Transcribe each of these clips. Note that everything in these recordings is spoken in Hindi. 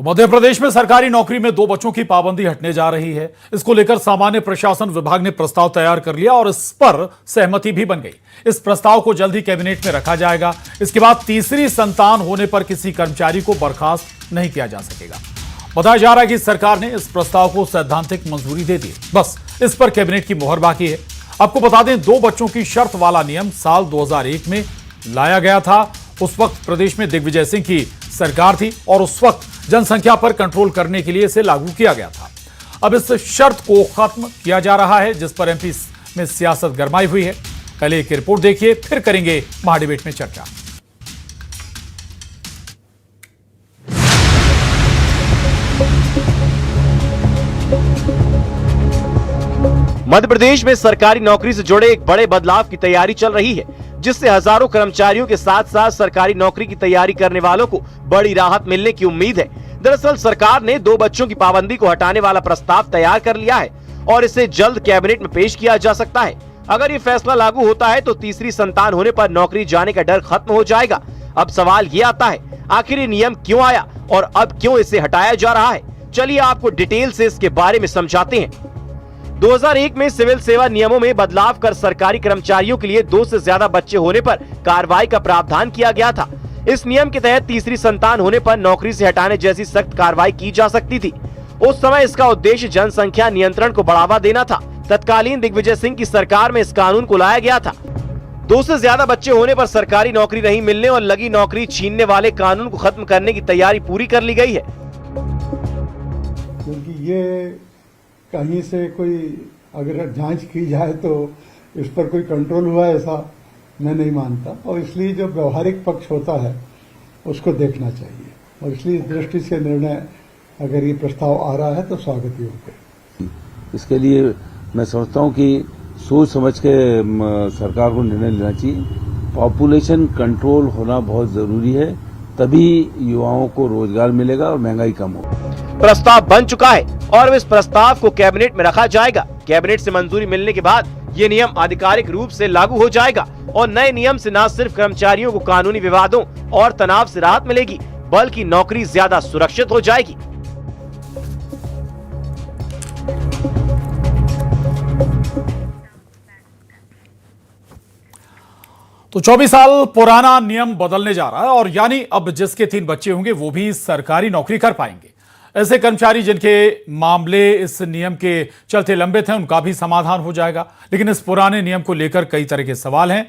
मध्य प्रदेश में सरकारी नौकरी में 2 बच्चों की पाबंदी हटने जा रही है। इसको लेकर सामान्य प्रशासन विभाग ने प्रस्ताव तैयार कर लिया और इस पर सहमति भी बन गई। इस प्रस्ताव को जल्द ही कैबिनेट में रखा जाएगा। इसके बाद तीसरी संतान होने पर किसी कर्मचारी को बर्खास्त नहीं किया जा सकेगा। बताया जा रहा है कि सरकार ने इस प्रस्ताव को सैद्धांतिक मंजूरी दे दी, बस इस पर कैबिनेट की मुहर बाकी है। आपको बता दें, 2 बच्चों की शर्त वाला नियम साल 2001 में लाया गया था। उस वक्त प्रदेश में दिग्विजय सिंह की सरकार थी और उस वक्त जनसंख्या पर कंट्रोल करने के लिए इसे लागू किया गया था। अब इस शर्त को खत्म किया जा रहा है, जिस पर एमपी में सियासत गरमाई हुई है। पहले एक रिपोर्ट देखिए, फिर करेंगे महाडिबेट में चर्चा। मध्य प्रदेश में सरकारी नौकरी से जुड़े एक बड़े बदलाव की तैयारी चल रही है, जिससे हजारों कर्मचारियों के साथ साथ सरकारी नौकरी की तैयारी करने वालों को बड़ी राहत मिलने की उम्मीद है। दरअसल सरकार ने 2 बच्चों की पाबंदी को हटाने वाला प्रस्ताव तैयार कर लिया है और इसे जल्द कैबिनेट में पेश किया जा सकता है। अगर ये फैसला लागू होता है तो तीसरी संतान होने पर नौकरी जाने का डर खत्म हो जाएगा। अब सवाल ये आता है, आखिर ये नियम क्यों आया और अब क्यों इसे हटाया जा रहा है? चलिए आपको डिटेल से इसके बारे में समझाते हैं। 2001 में सिविल सेवा नियमों में बदलाव कर सरकारी कर्मचारियों के लिए 2 से ज्यादा बच्चे होने पर कार्रवाई का प्रावधान किया गया था। इस नियम के तहत तीसरी संतान होने पर नौकरी से हटाने जैसी सख्त कार्रवाई की जा सकती थी। उस समय इसका उद्देश्य जनसंख्या नियंत्रण को बढ़ावा देना था। तत्कालीन दिग्विजय सिंह की सरकार में इस कानून को लाया गया था। 2 से ज्यादा बच्चे होने पर सरकारी नौकरी नहीं मिलने और लगी नौकरी छीनने वाले कानून को खत्म करने की तैयारी पूरी कर ली गई है। क्योंकि ये कहीं से कोई अगर जांच की जाए तो इस पर कोई कंट्रोल हुआ ऐसा मैं नहीं मानता, और इसलिए जो व्यवहारिक पक्ष होता है उसको देखना चाहिए, और इसलिए इस दृष्टि से निर्णय अगर ये प्रस्ताव आ रहा है तो स्वागत योग्य है। इसके लिए मैं समझता हूँ कि सोच समझ के सरकार को निर्णय लेना चाहिए। पॉपुलेशन कंट्रोल होना बहुत जरूरी है, तभी युवाओं को रोजगार मिलेगा और महंगाई कम होगी। प्रस्ताव बन चुका है और इस प्रस्ताव को कैबिनेट में रखा जाएगा। कैबिनेट से मंजूरी मिलने के बाद ये नियम आधिकारिक रूप से लागू हो जाएगा और नए नियम से न सिर्फ कर्मचारियों को कानूनी विवादों और तनाव से राहत मिलेगी, बल्कि नौकरी ज्यादा सुरक्षित हो जाएगी। तो 24 साल पुराना नियम बदलने जा रहा है और यानी अब जिसके 3 बच्चे होंगे वो भी सरकारी नौकरी कर पाएंगे। ऐसे कर्मचारी जिनके मामले इस नियम के चलते लंबित हैं, उनका भी समाधान हो जाएगा। लेकिन इस पुराने नियम को लेकर कई तरह के सवाल हैं।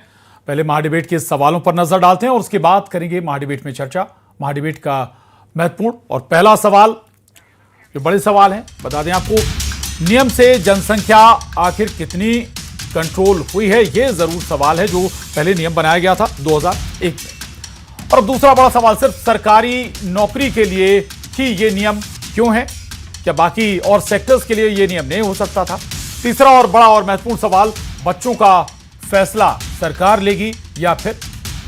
पहले महाडिबेट के सवालों पर नजर डालते हैं और उसके बाद करेंगे महाडिबेट में चर्चा। महाडिबेट का महत्वपूर्ण और पहला सवाल, जो बड़े सवाल हैं, बता दें आपको, नियम से जनसंख्या आखिर कितनी कंट्रोल हुई है? यह जरूर सवाल है जो पहले नियम बनाया गया था 2001 में। और दूसरा बड़ा सवाल, सिर्फ सरकारी नौकरी के लिए ही ये नियम क्यों है? क्या बाकी और सेक्टर्स के लिए ये नियम नहीं हो सकता था? तीसरा और बड़ा और महत्वपूर्ण सवाल, बच्चों का फैसला सरकार लेगी या फिर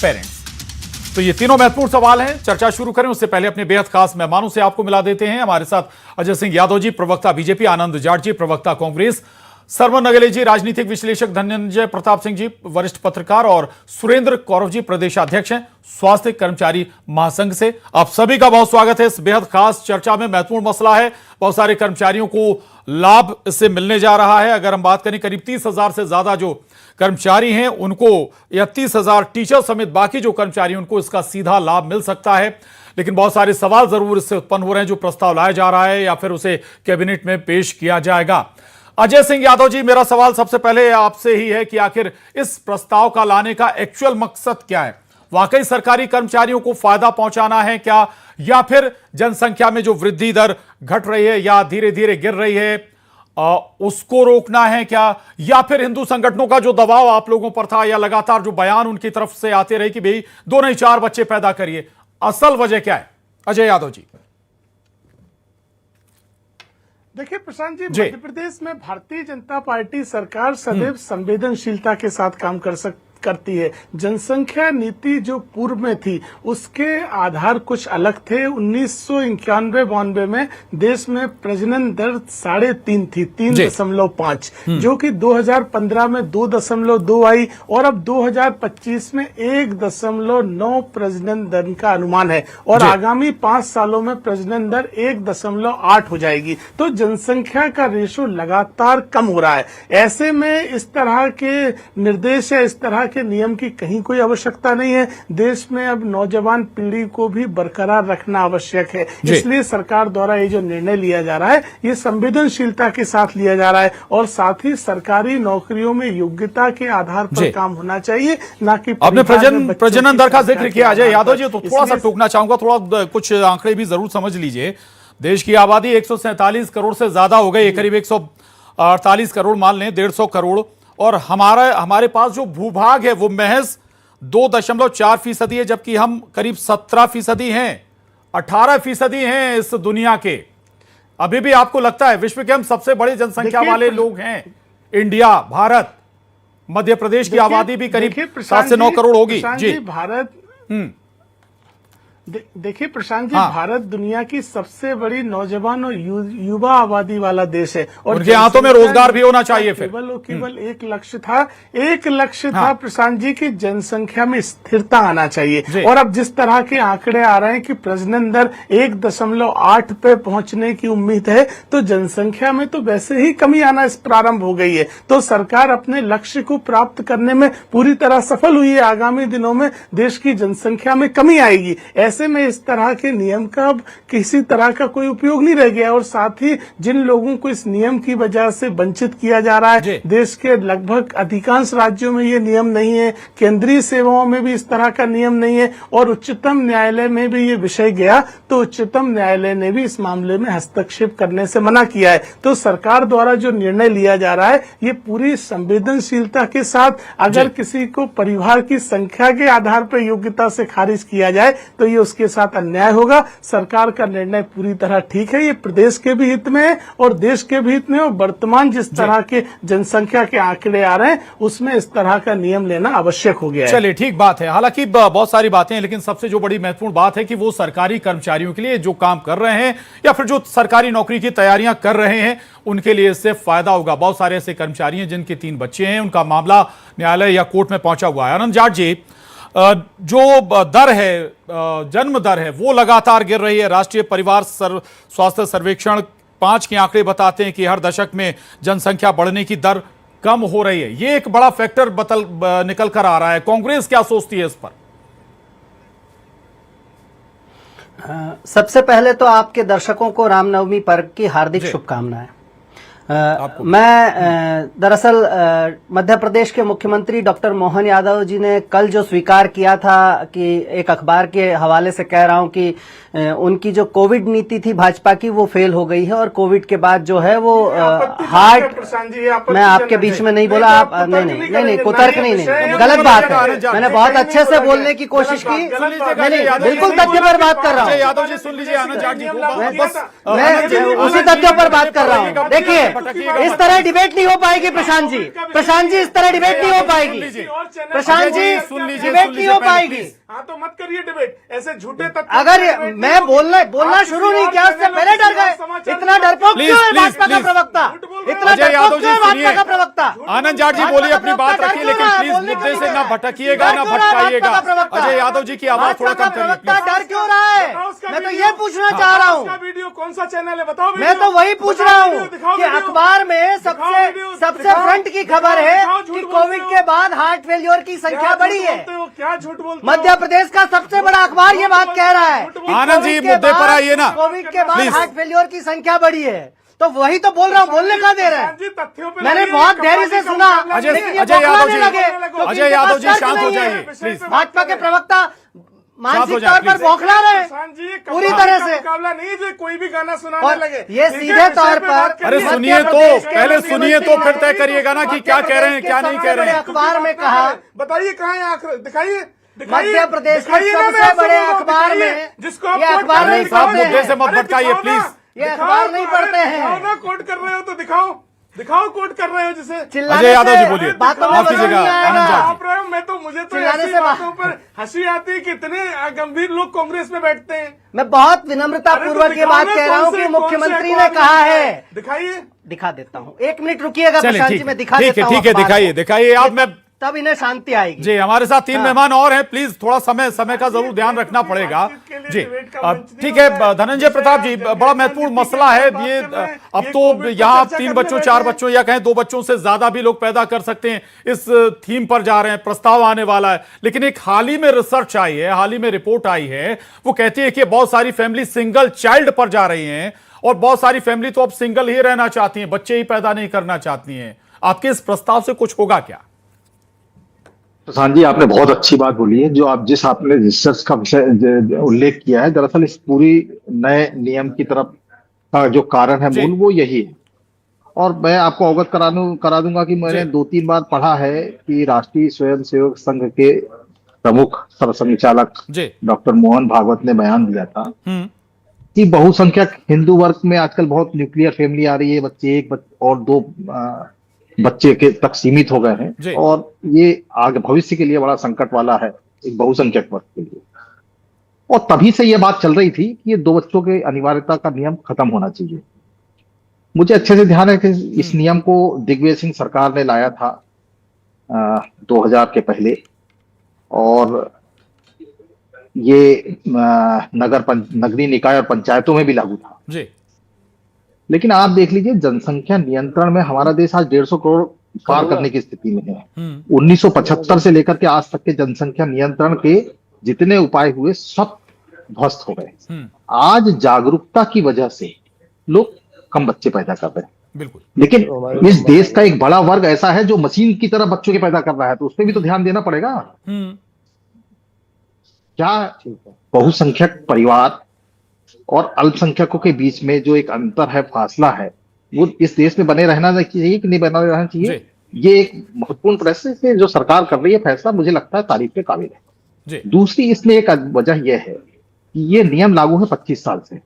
पेरेंट्स? तो ये तीनों महत्वपूर्ण सवाल हैं। चर्चा शुरू करें उससे पहले अपने बेहद खास मेहमानों से आपको मिला देते हैं। हमारे साथ अजय सिंह यादव जी, प्रवक्ता बीजेपी, आनंद जाट जी, प्रवक्ता कांग्रेस, सरवन नगले जी, राजनीतिक विश्लेषक, धनंजय प्रताप सिंह जी, वरिष्ठ पत्रकार, और सुरेंद्र कौरव जी, प्रदेशाध्यक्ष हैं स्वास्थ्य कर्मचारी महासंघ से। आप सभी का बहुत स्वागत है इस बेहद खास चर्चा में। महत्वपूर्ण मसला है, बहुत सारे कर्मचारियों को लाभ इससे मिलने जा रहा है। अगर हम बात करें, करीब 30,000 से ज्यादा जो कर्मचारी हैं उनको, या 30,000 टीचर समेत बाकी जो कर्मचारी हैं उनको इसका सीधा लाभ मिल सकता है। लेकिन बहुत सारे सवाल जरूर इससे उत्पन्न हो रहे हैं। जो प्रस्ताव लाया जा रहा है या फिर उसे कैबिनेट में पेश किया जाएगा। अजय सिंह यादव जी, मेरा सवाल सबसे पहले आपसे ही है कि आखिर इस प्रस्ताव का लाने का एक्चुअल मकसद क्या है? वाकई सरकारी कर्मचारियों को फायदा पहुंचाना है क्या, या फिर जनसंख्या में जो वृद्धि दर घट रही है या धीरे धीरे गिर रही है उसको रोकना है क्या, या फिर हिंदू संगठनों का जो दबाव आप लोगों पर था या लगातार जो बयान उनकी तरफ से आते रहे कि भाई 2 नहीं 4 बच्चे पैदा करिए, असल वजह क्या है? अजय यादव जी। देखिए प्रशांत जी, मध्य प्रदेश में भारतीय जनता पार्टी सरकार सदैव संवेदनशीलता के साथ काम करती है। जनसंख्या नीति जो पूर्व में थी उसके आधार कुछ अलग थे। 1991-92 में देश में प्रजनन दर 3.5 थी, 3.5, जो कि 2015 में 2.2 आई और अब 2025 में 1.9 प्रजनन दर का अनुमान है और आगामी 5 सालों में प्रजनन दर 1.8 हो जाएगी। तो जनसंख्या का रेशो लगातार कम हो रहा है। ऐसे में इस तरह के निर्देश या इस तरह के नियम की कहीं कोई आवश्यकता नहीं है। देश में अब नौजवान पीढ़ी को भी बरकरार रखना आवश्यक है। इसलिए सरकार द्वारा ये जो निर्णय लिया जा रहा है ये संवेदनशीलता के साथ लिया जा रहा है और साथ ही सरकारी नौकरियों में योग्यता के आधार पर काम होना चाहिए, ना कि आपने प्रजनन दर का जिक्र किया। अजय यादव जी, तो थोड़ा सा टूकना चाहूंगा, थोड़ा कुछ आंकड़े भी जरूर समझ लीजिए। देश की आबादी 147 करोड़ से ज्यादा हो गई, करीब 148 करोड़ मान लें, 150 करोड़, और हमारे पास जो भूभाग है वो महज 2.4% है, जबकि हम करीब 17% हैं, 18% हैं इस दुनिया के। अभी भी आपको लगता है विश्व के हम सबसे बड़े जनसंख्या वाले लोग हैं? इंडिया, भारत, मध्य प्रदेश की आबादी भी करीब 7 से 9 करोड़ होगी। जी भारत, देखिए प्रशांत जी, भारत दुनिया की सबसे बड़ी नौजवान और युवा आबादी वाला देश है और उनके हाथों में रोजगार भी होना चाहिए। फिर केवल एक लक्ष्य था प्रशांत जी की जनसंख्या में स्थिरता आना चाहिए। और अब जिस तरह के आंकड़े आ रहे हैं कि प्रजनन दर 1.8 पे पहुंचने की उम्मीद है, तो जनसंख्या में तो वैसे ही कमी आना प्रारंभ हो गई है। तो सरकार अपने लक्ष्य को प्राप्त करने में पूरी तरह सफल हुई है। आगामी दिनों में देश की जनसंख्या में कमी आएगी। ऐसे में इस तरह के नियम का अब किसी तरह का कोई उपयोग नहीं रह गया और साथ ही जिन लोगों को इस नियम की वजह से वंचित किया जा रहा है, देश के लगभग अधिकांश राज्यों में ये नियम नहीं है, केंद्रीय सेवाओं में भी इस तरह का नियम नहीं है और उच्चतम न्यायालय में भी ये विषय गया तो उच्चतम न्यायालय ने भी इस मामले में हस्तक्षेप करने से मना किया है। तो सरकार द्वारा जो निर्णय लिया जा रहा है ये पूरी संवेदनशीलता के साथ, अगर किसी को परिवार की संख्या के आधार पर योग्यता से खारिज किया जाए तो ये उसके साथ अन्याय होगा। सरकार का निर्णय पूरी तरह ठीक है, ये प्रदेश के भी हित में है और देश के भी हित में। और वर्तमान जिस तरह के जनसंख्या के आंकड़े आ रहे हैं उसमें इस तरह का नियम लेना आवश्यक हो गया है। चलिए, ठीक बात है। हालांकि बहुत सारी बातें हैं, लेकिन सबसे जो बड़ी महत्वपूर्ण बात है कि वो सरकारी कर्मचारियों के लिए जो काम कर रहे हैं या फिर जो सरकारी नौकरी की तैयारियां कर रहे हैं उनके लिए इससे फायदा होगा। बहुत सारे ऐसे कर्मचारी हैं जिनके 3 बच्चे हैं, उनका मामला न्यायालय या कोर्ट में पहुंचा हुआ है। आनंद जाट जी, जो दर है, जन्म दर है, वो लगातार गिर रही है। राष्ट्रीय परिवार स्वास्थ्य सर्वेक्षण 5 के आंकड़े बताते हैं कि हर दशक में जनसंख्या बढ़ने की दर कम हो रही है। ये एक बड़ा फैक्टर निकल कर आ रहा है। कांग्रेस क्या सोचती है इस पर? सबसे पहले तो आपके दर्शकों को रामनवमी पर्व की हार्दिक शुभकामनाएं। मैं दरअसल मध्य प्रदेश के मुख्यमंत्री डॉक्टर मोहन यादव जी ने कल जो स्वीकार किया था कि एक अखबार के हवाले से कह रहा हूं कि उनकी जो कोविड नीति थी भाजपा की वो फेल हो गई है और कोविड के बाद जो है वो हार्ट, मैं आपके बीच में नहीं बोला, आप नहीं कुतर्क नहीं, गलत बात है। मैंने बहुत अच्छे से बोलने की कोशिश की, नहीं बिल्कुल तथ्य पर बात कर रहा हूँ। यादव जी सुन लीजिए, आनंद जाट जी मैं उसी तथ्य पर बात कर रहा हूँ। देखिए, इस तरह डिबेट नहीं हो पाएगी प्रशांत जी, इस तरह डिबेट नहीं हो पाएगी प्रशांत जी, डिबेट नहीं हो पाएगी। हाँ तो मत करिए डिबेट, ऐसे झूठे तथ्य। अगर मैं बोलना शुरू नहीं किया उससे पहले डर गए। इतना डरपोक क्यों है भाजपा का प्रवक्ता? इतना डरपोक क्यों है भाजपा का प्रवक्ता? आनंद जाट जी बोलिए, अपनी बात रखिए, लेकिन प्लीज मुद्दे से ना भटकिएगा, ना भटकाइएगा। अजय यादव जी की आवाज थोड़ा कम करिए। डर क्यों रहा है? मैं तो ये पूछना चाह रहा हूँ। वीडियो कौन सा चैनल है बताओ? मैं तो वही पूछ रहा हूँ कि अखबार में सबसे फ्रंट की खबर है कि कोविड के बाद हार्ट फेलियर की संख्या बढ़ी है। क्या झूठ बोलते? मध्य प्रदेश का सबसे बड़ा अखबार ये बात कह रहा है। आनंद जी मुद्दे पर आइए ना। कोविड के बाद हार्ट फेलियर की संख्या बढ़ी है, तो वही तो बोल रहा हूँ, बोलने का दे रहे हैं। मैंने बहुत धैर्य से सुना, लेकिन ये बौखलाने लगे। अजय यादव जी शांत हो जाइए प्लीज। भाजपा के प्रवक्ता मानसिक तौर पर बौखला रहे पूरी तरह से। मुकाबला नहीं जो कोई भी गाना सुनाने लगे, ये सीधे तौर पर। अरे सुनिए तो, पहले सुनिए तो फिर तय करिएगा ना कि क्या कह रहे हैं क्या नहीं कह रहे हैं। अखबार में कहा, बताइए कहाँ है आखिर, दिखाइए। मध्य प्रदेश के सबसे बड़े अखबार में, जिसको ये अखबार नहीं साहब पढ़ते मुद्दे से हैं, मत भटकाइए प्लीज। ये अखबार नहीं पढ़ते हैं। कोट कर रहे हो तो दिखाओ कोट कर रहे हो जिसे। अजय यादव जी बोलिए, माफ कीजिएगा आनंद जाट। मैं तो मुझे तो चिल्लाने ऐसी से बातों पर हंसी आती है कि इतने गंभीर लोग कांग्रेस में बैठते हैं। मैं बहुत विनम्रता अरे तो पूर्वक ये दिखाओ बात ना, कह रहा कौन हूँ से- कि कौन से मुख्यमंत्री को ने आपने कहा दिखाया है। दिखाइए, दिखा देता हूँ, 1 मिनट रुकिएगा चलिए प्रशांत जी, ठीक मैं दिखा ठीक देता है हूँ ठीक है, अखबार दिखाइए को। दिखाइए आप। मैं तब इन्हें शांति आएगी। जी, हमारे साथ 3 हाँ। मेहमान और हैं, प्लीज थोड़ा समय का जरूर ध्यान रखना पड़ेगा। जी ठीक है, धनंजय प्रताप जी, बड़ा महत्वपूर्ण मसला है ये। अब तो यहाँ 3 बच्चों 4 बच्चों या कहें 2 बच्चों से ज्यादा भी लोग पैदा कर सकते हैं, इस थीम पर जा रहे हैं, प्रस्ताव आने वाला है। लेकिन एक हाल ही में रिसर्च आई है, हाल ही में रिपोर्ट आई है, वो कहती है कि बहुत सारी फैमिली सिंगल चाइल्ड पर जा रही हैं और बहुत सारी फैमिली तो अब सिंगल ही रहना चाहती हैं, बच्चे ही पैदा नहीं करना चाहती हैं। आपके इस प्रस्ताव से कुछ होगा क्या? प्रशांत जी, आपने बहुत अच्छी बात बोली है। जो आप जिस आपने रिसर्च का विषय उल्लेख किया है, दरअसल इस पूरी नए नियम की तरफ का जो कारण है मूल, वो यही है। और मैं आपको अवगत करा दूंगा कि मैंने 2-3 बार पढ़ा है कि राष्ट्रीय स्वयंसेवक संघ के प्रमुख सरसंघचालक डॉक्टर मोहन भागवत ने बयान दिया था कि बहुसंख्यक हिंदू वर्ग में आजकल बहुत न्यूक्लियर फैमिली आ रही है, बच्चे 1 और 2 बच्चे के तक सीमित हो गए हैं, और ये आगे भविष्य के लिए बड़ा संकट वाला है एक बहुसंख्यक वर्ग के लिए। और तभी से ये बात चल रही थी कि ये 2 बच्चों के अनिवार्यता का नियम खत्म होना चाहिए। मुझे अच्छे से ध्यान है कि इस नियम को दिग्विजय सिंह सरकार ने लाया था 2000 के पहले, और ये नगरीय निकाय और पंचायतों में भी लागू था जी। लेकिन आप देख लीजिए, जनसंख्या नियंत्रण में हमारा देश आज 150 करोड़ पार करने की स्थिति में है। 1975 से लेकर के आज तक के जनसंख्या नियंत्रण के जितने उपाय हुए सब ध्वस्त हो गए। आज जागरूकता की वजह से लोग कम बच्चे पैदा कर रहे हैं, बिल्कुल। लेकिन इस देश का एक बड़ा वर्ग ऐसा है जो मशीन की तरह बच्चों के पैदा कर रहा है, तो उस पर भी तो ध्यान देना पड़ेगा। क्या बहुसंख्यक परिवार और अल्पसंख्यकों के बीच में जो एक अंतर है, फासला है, वो इस देश में बने रहना चाहिए कि नहीं बना रहना चाहिए? ये एक महत्वपूर्ण प्रश्न है जो सरकार कर रही है फैसला, मुझे लगता है तारीफ के काबिल है। दूसरी इसमें एक वजह यह है कि ये नियम लागू है 25 साल से,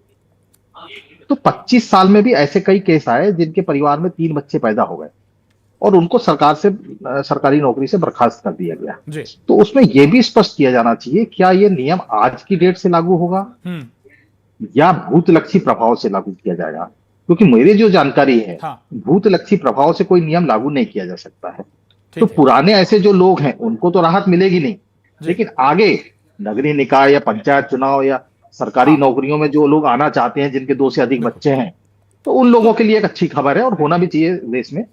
तो 25 साल में भी ऐसे कई केस आए जिनके परिवार में 3 बच्चे पैदा हो गए और उनको सरकारी नौकरी से बर्खास्त कर दिया गया। तो उसमें यह भी स्पष्ट किया जाना चाहिए, क्या ये नियम आज की डेट से लागू होगा या भूतलक्षी प्रभाव से लागू किया जाएगा? क्योंकि मेरी जो जानकारी है, भूतलक्षी प्रभाव से कोई नियम लागू नहीं किया जा सकता है। तो पुराने ऐसे जो लोग हैं उनको तो राहत मिलेगी नहीं, लेकिन आगे नगरीय निकाय या पंचायत चुनाव या सरकारी नौकरियों में जो लोग आना चाहते हैं, जिनके 2 से अधिक बच्चे हैं, तो उन लोगों के लिए एक अच्छी खबर है और होना भी चाहिए देश में,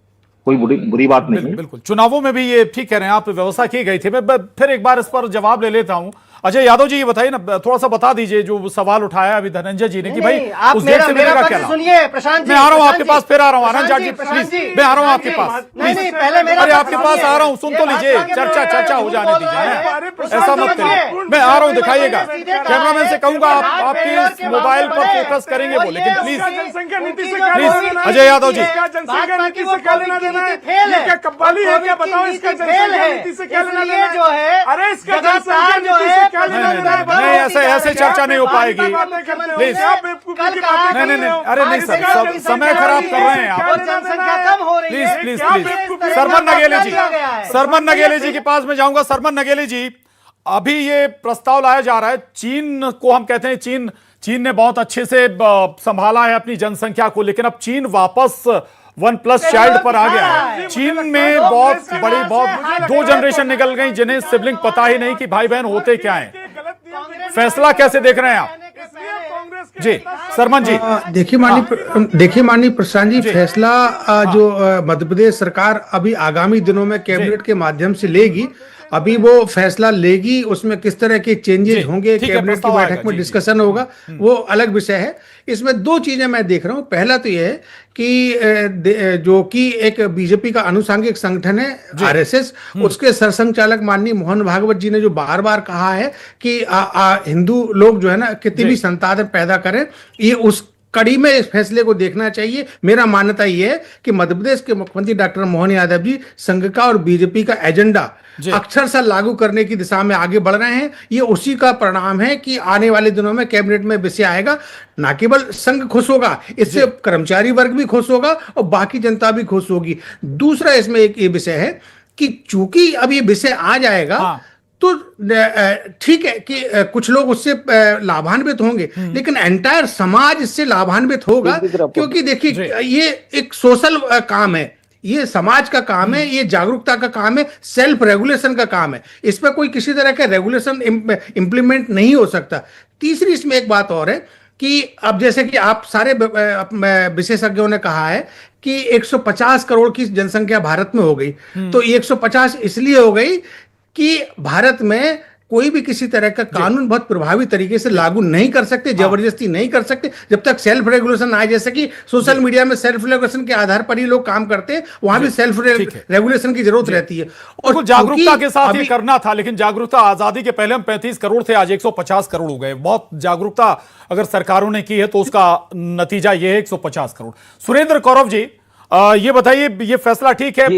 कोई बुरी बात नहीं है। बिल्कुल, चुनावों में भी ये ठीक कह रहे हैं आप, व्यवस्था की गई थी। मैं फिर एक बार इस पर जवाब ले लेता हूं। अजय यादव जी, ये बताइए ना, थोड़ा सा बता दीजिए जो सवाल उठाया अभी धनंजय जी ने कि भाई उस डेट से मिलेगा क्या? सुनिए प्रशांत जी, मैं आ रहा हूं आपके पास, फिर आ रहा हूं आनंद जी, प्लीज मैं आ रहा हूं आपके पास, नहीं पहले मेरा, अरे आपके पास आ रहा हूं, सुन तो लीजिए, चर्चा हो जाने दीजिए, ऐसा मत करिए। मैं आ रहा हूं, दिखाइएगा। कैमरामैन से कहूंगा आप आपके मोबाइल पर फोकस करेंगे वो, लेकिन प्लीज अजय यादव जी, नहीं ऐसे चर्चा नहीं हो पाएगी, प्लीज। नहीं, अरे नहीं सर, समय खराब कर रहे हैं आप, जनसंख्या कम हो रही है, प्लीज। सरमन नगेले जी के पास में जाऊंगा। सरमन नगेले जी, अभी ये प्रस्ताव लाया जा रहा है, चीन को हम कहते हैं, चीन ने बहुत अच्छे से संभाला है अपनी जनसंख्या को, लेकिन अब चीन वापस 1+ चाइल्ड पर आ गया है। चीन में बहुत 2 जनरेशन निकल गई जिन्हें सिबलिंग पता ही नहीं कि भाई बहन होते क्या हैं। फैसला कैसे देख रहे हैं आप? जी सरमन जी। देखिए माननीय प्रशांत जी, फैसला जो मध्य प्रदेश सरकार अभी आगामी दिनों में कैबिनेट के माध्यम से लेगी, अभी वो फैसला लेगी, उसमें किस तरह के चेंजेस होंगे, कैबिनेट की बैठक में डिस्कशन होगा, वो अलग विषय है। इसमें 2 चीजें मैं देख रहा हूं। पहला तो यह है कि जो कि एक बीजेपी का अनुसांगिक संगठन है आरएसएस, उसके सरसंघचालक माननीय मोहन भागवत जी ने जो बार-बार कहा है कि हिंदू लोग जो है ना कितनी भी संतान पैदा करें, ये उस कड़ी में इस फैसले को देखना चाहिए। मेरा मान्यता यह है कि मध्य प्रदेश के मुख्यमंत्री डॉक्टर मोहन यादव जी संघ का और बीजेपी का एजेंडा अक्षरशः लागू करने की दिशा में आगे बढ़ रहे हैं। ये उसी का परिणाम है कि आने वाले दिनों में कैबिनेट में विषय आएगा। न केवल संघ खुश होगा, इससे कर्मचारी वर्ग भी खुश होगा और बाकी जनता भी खुश होगी। दूसरा इसमें एक ये विषय है कि चूंकि अब ये विषय आ जाएगा, हाँ। तो ठीक है कि कुछ लोग उससे लाभान्वित होंगे, लेकिन एंटायर समाज इससे लाभान्वित होगा, क्योंकि देखिए ये एक सोशल काम है, ये समाज का काम है, ये जागरूकता का काम है, सेल्फ रेगुलेशन का काम है। इस पर कोई किसी तरह का रेगुलेशन इंप्लीमेंट नहीं हो सकता। तीसरी इसमें एक बात और है कि अब जैसे कि आप सारे विशेषज्ञों ने कहा है कि 150 करोड़ की जनसंख्या भारत में हो गई, तो ये 150 इसलिए हो गई कि भारत में कोई भी किसी तरह का कानून बहुत प्रभावी तरीके से लागू नहीं कर सकते, जबरदस्ती नहीं कर सकते जब तक सेल्फ रेगुलेशन आए। जैसे कि सोशल मीडिया में सेल्फ रेगुलेशन के आधार पर ही लोग काम करते हैं, वहां भी सेल्फ रेगुलेशन की जरूरत रहती है। और जागरूकता के साथ ये करना था, लेकिन जागरूकता आजादी के पहले हम 35 करोड़ थे, आज 150 करोड़ हो गए। बहुत जागरूकता अगर सरकारों ने की है तो उसका नतीजा ये है 150 करोड़। सुरेंद्र कौरव जी, ये बताइए, ये फैसला ठीक है,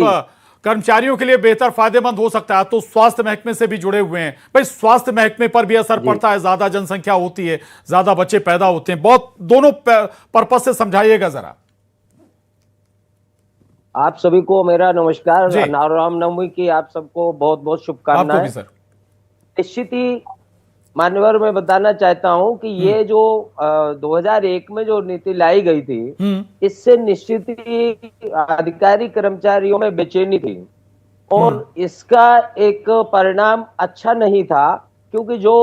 कर्मचारियों के लिए बेहतर फायदेमंद हो सकता है, तो स्वास्थ्य महकमे से भी जुड़े हुए हैं भाई, स्वास्थ्य महकमे पर भी असर पड़ता है, ज्यादा जनसंख्या होती है, ज्यादा बच्चे पैदा होते हैं, बहुत दोनों पर्पस से समझाइएगा जरा। आप सभी को मेरा नमस्कार, रामनवमी की आप सबको बहुत बहुत शुभकामनाएं। निश्चित ही मान्यवर मैं बताना चाहता हूं कि ये जो 2001 में जो नीति लाई गई थी, इससे निश्चित ही अधिकारी कर्मचारियों में बेचैनी थी और इसका एक परिणाम अच्छा नहीं था, क्योंकि जो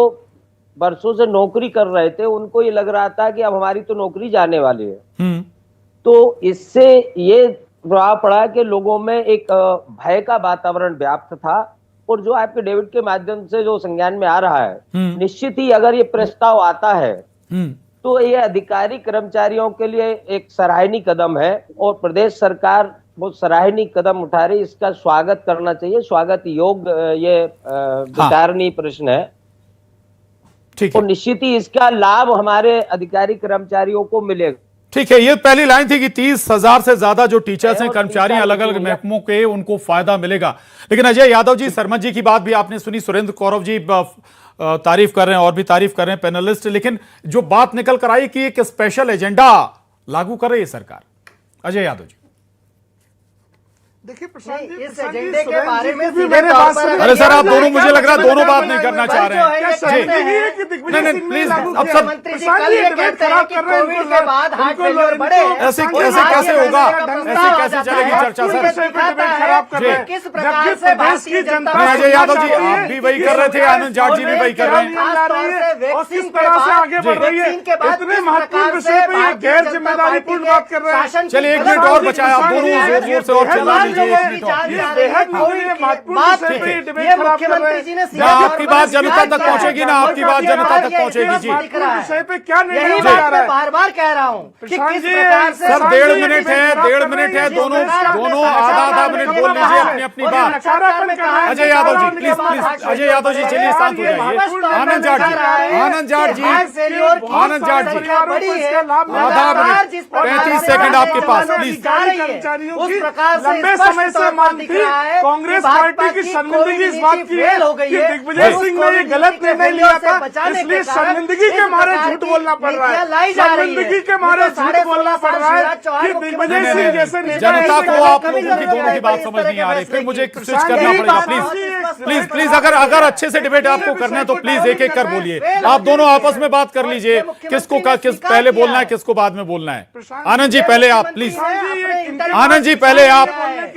वर्षों से नौकरी कर रहे थे उनको ये लग रहा था कि अब हमारी तो नौकरी जाने वाली है। तो इससे ये प्रभाव पड़ा कि लोगों में एक भय का वातावरण व्याप्त था, और जो आपके डेविड के माध्यम से जो संज्ञान में आ रहा है, निश्चित ही अगर ये प्रस्ताव आता है तो ये अधिकारी कर्मचारियों के लिए एक सराहनीय कदम है और प्रदेश सरकार बहुत सराहनीय कदम उठा रही है। इसका स्वागत करना चाहिए, स्वागत योग्य ये विचारणीय प्रश्न है। और निश्चित ही इसका लाभ हमारे अधिकारी कर्मचारियों को मिलेगा। ठीक है, ये पहली लाइन थी कि 30,000 से ज्यादा जो टीचर्स हैं, कर्मचारी अलग अलग महकमों के, उनको फायदा मिलेगा। लेकिन अजय यादव जी, सरमत जी की बात भी आपने सुनी, सुरेंद्र कौरव जी तारीफ कर रहे हैं और भी तारीफ कर रहे हैं पैनलिस्ट, लेकिन जो बात निकल कर आई कि एक स्पेशल एजेंडा लागू कर रही है सरकार। अजय यादव जी, देखिए प्रशांत जी, इस एजेंडे के बारे में अरे सर, आप दोनों, मुझे लग रहा है दोनों बात नहीं करना चाह रहे हैं। नहीं प्लीज, अब सब ऐसे कैसे होगा, ऐसे कैसे चलेगी चर्चा सर? किस प्रकार से भारतीय जनता पार्टी, अजय यादव जी आप भी वही कर रहे थे, आनंद जाट जी भी वही कर रहे हैं। वैक्सीन के बाद इतने महत्वपूर्ण विषय पे ये गैर जिम्मेदारीपूर्ण बात कर रहे हैं। चलिए 1 मिनट और बचाया, आप दोनों जोर जोर से और चिल्ला लीजिए। आपकी बात जनता तक पहुंचेगी ना, आपकी बात जनता तक पहुंचेगी जी। विषय पे क्या यही बात मैं बार बार कह रहा हूँ कि किस प्रकार से सर 1.5 मिनट है, 1.5 मिनट है, दोनों आधा मिनट बोल लीजिए अपनी अपनी बात। अजय यादव जी प्लीज प्लीज, अजय यादव जी चलिए शांत हो जाइए। आनंद जाट जी, आनंद जाट जी, आनंद जाट जी, आधा मिनट 35 सेकंड आपके पास प्लीज। उस प्रकार से समय से मानती कांग्रेस पार्टी की शर्मिंदगी इस बात की है कि दिग्विजय सिंह ने ये गलत निर्णय लिया था, इसलिए शर्मिंदगी के मारे झूठ बोलना पड़ रहा है, शर्मिंदगी के मारे झूठ बोलना पड़ रहा है कि दिग्विजय सिंह जैसे जनता को आप लोगों की दोनों की बात समझ नहीं आ रही, फिर मुझे स्विच करना पड़ेगा। प्लीज प्लीज प्लीज, अगर अच्छे से डिबेट आपको करना है तो प्लीज एक एक कर बोलिए, आप दोनों आपस में बात कर लीजिए, किसको किस पहले बोलना है, किसको बाद में बोलना है। आनंद जी पहले आप प्लीज, आनंद जी पहले आप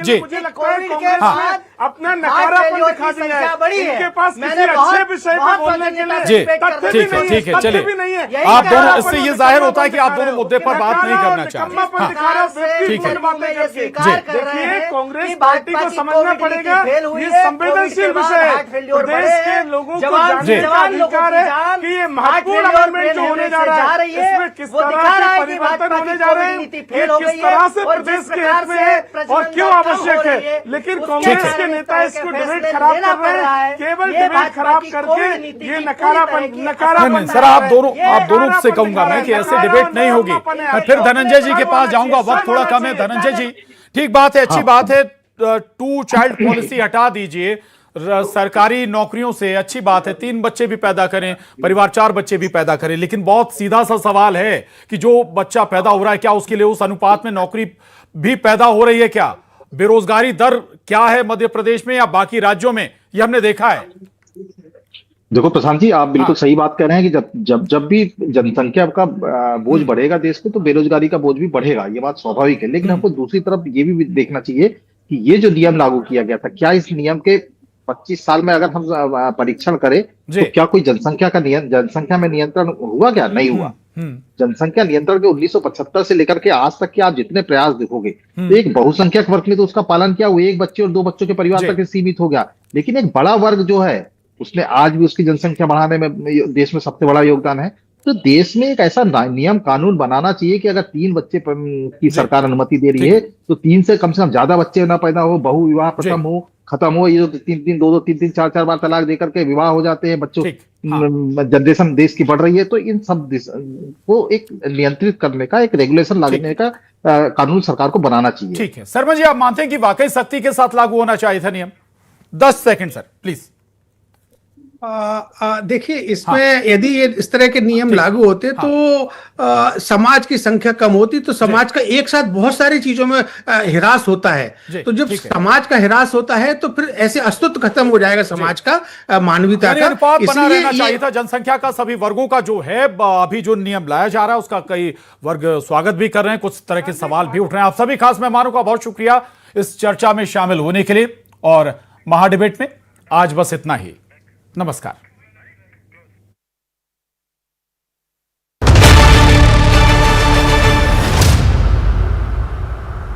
जी। मुझे लगता है कांग्रेस अपना नकारापन दिखा दिया है, इनके पास किसी अच्छे विषय पर बोलने के लिए जी ठीक है चलिए, आप दोनों, इससे ये जाहिर होता है कि आप दोनों मुद्दे पर बात नहीं करना चाहते। ठीक है देखिए, कांग्रेस पार्टी को समझना पड़ेगा ये संवेदनशील विषय है, प्रदेश के लोगों को जानने का अधिकार है कि ये महत्वपूर्ण अमेंडमेंट जो होने जा रहा है इसमें किस तरह के परिवर्तन होने जा रहे हैं, किस तरह से प्रदेश के हित में है और क्यों आवश्यक है। लेकिन कांग्रेस के नेता इसको डिबेट खराब कर रहे हैं, केवल डिबेट खराब करके ये नकारापन। सर आप दोनों से कहूंगा मैं कि ऐसे डिबेट नहीं होगी। मैं फिर धनंजय जी के पास जाऊंगा, वक्त थोड़ा कम है। धनंजय जी, ठीक बात है, अच्छी बात है, 2 चाइल्ड पॉलिसी हटा दीजिए, सरकारी नौकरियों से अच्छी बात है, 3 बच्चे भी पैदा करें, परिवार 4 बच्चे भी पैदा करें, लेकिन बहुत सीधा सा सवाल है कि जो बच्चा पैदा हो रहा है क्या उसके लिए उस अनुपात में नौकरी भी पैदा हो रही है क्या? बेरोजगारी दर क्या है मध्य प्रदेश में या बाकी राज्यों में, ये हमने देखा है। देखो प्रशांत जी, आप बिल्कुल सही बात कह रहे हैं कि जब भी जनसंख्या का बोझ बढ़ेगा देश में, तो बेरोजगारी का बोझ भी बढ़ेगा, ये बात स्वाभाविक है। लेकिन हमको दूसरी तरफ ये भी देखना चाहिए कि ये जो नियम लागू किया गया था, क्या इस नियम के 25 साल में अगर हम परीक्षण करें तो क्या कोई जनसंख्या में नियंत्रण हुआ? क्या नहीं हुआ। जनसंख्या नियंत्रण के 1975 से लेकर के आज तक के आप जितने प्रयास देखोगे, तो एक बहुसंख्यक वर्ग ने तो उसका पालन किया, वो एक बच्चे और 2 बच्चों के परिवार तक सीमित हो गया। लेकिन एक बड़ा वर्ग जो है, उसने आज भी उसकी जनसंख्या बढ़ाने में देश में सबसे बड़ा योगदान है। तो देश में एक ऐसा नियम कानून बनाना चाहिए कि अगर 3 बच्चे की सरकार अनुमति दे रही है, तो 3 से कम ज्यादा बच्चे ना पैदा हो, बहु विवाह खत्म हो। ये जो 3-3 4-4 बार तलाक देकर के विवाह हो जाते हैं, बच्चों जनरेशन देश की बढ़ रही है, तो इन सब को एक नियंत्रित करने का, एक रेगुलेशन लगाने का कानून सरकार को बनाना चाहिए। ठीक है शर्मा जी, आप मानते हैं कि वाकई सख्ती के साथ लागू होना चाहिए था नियम? 10 सेकंड सर प्लीज। देखिए, इसमें यदि ये इस तरह के नियम लागू होते तो समाज की संख्या कम होती, तो समाज का एक साथ बहुत सारी चीजों में हिरास होता है। तो जब समाज का हिरास होता है तो फिर ऐसे अस्तित्व खत्म हो जाएगा समाज का, मानवीयता का। अनुपात बना रहना चाहिए था जनसंख्या का, सभी वर्गों का जो है। अभी जो नियम लाया जा रहा है उसका कई वर्ग स्वागत भी कर रहे हैं, कुछ तरह के सवाल भी उठ रहे हैं। आप सभी खास मेहमानों का बहुत शुक्रिया इस चर्चा में शामिल होने के लिए। और महाडिबेट में आज बस इतना ही। नमस्कार।